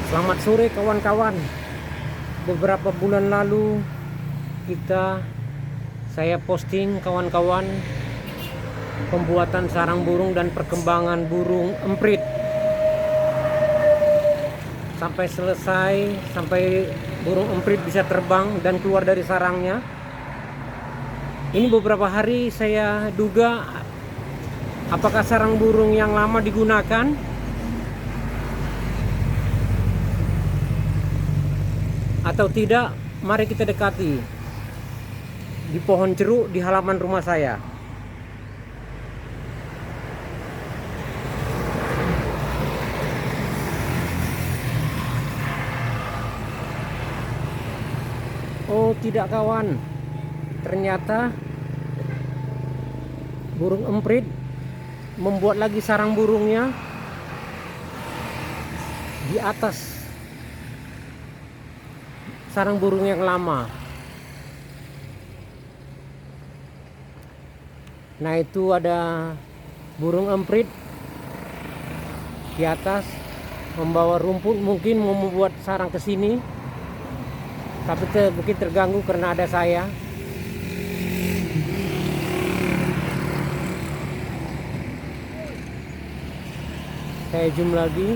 Selamat sore kawan-kawan. Beberapa bulan lalu saya posting kawan-kawan pembuatan sarang burung dan perkembangan burung emprit sampai selesai, sampai burung emprit bisa terbang dan keluar dari sarangnya. Ini beberapa hari saya duga apakah sarang burung yang lama digunakan atau tidak. Mari kita dekati di pohon jeruk di halaman rumah saya. Oh tidak kawan, ternyata burung emprit membuat lagi sarang burungnya di atas sarang burung yang lama. Nah, itu ada burung emprit di atas membawa rumput, mungkin mau membuat sarang ke sini, tapi mungkin terganggu karena ada saya. Saya zoom lagi.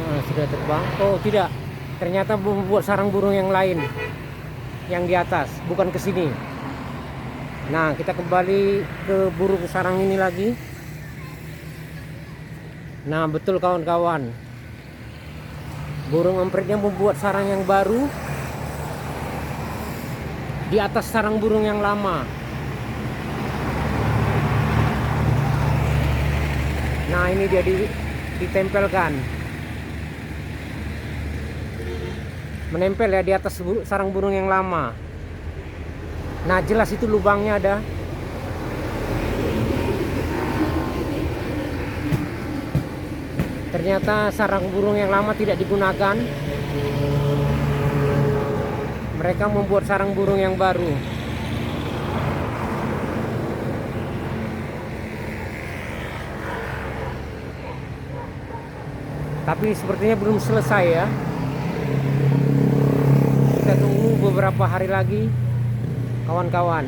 Nah, sudah terbang. Oh tidak, ternyata membuat sarang burung yang lain, yang di atas, bukan ke sini. Nah, kita kembali ke burung sarang ini lagi. Nah, betul kawan-kawan, burung empritnya membuat sarang yang baru di atas sarang burung yang lama. Nah, ini dia ditempelkan, menempel ya di atas sarang burung yang lama. Nah, jelas itu lubangnya ada. Ternyata sarang burung yang lama tidak digunakan. Mereka membuat sarang burung yang baru. Tapi sepertinya belum selesai ya. Kita tunggu beberapa hari lagi kawan-kawan.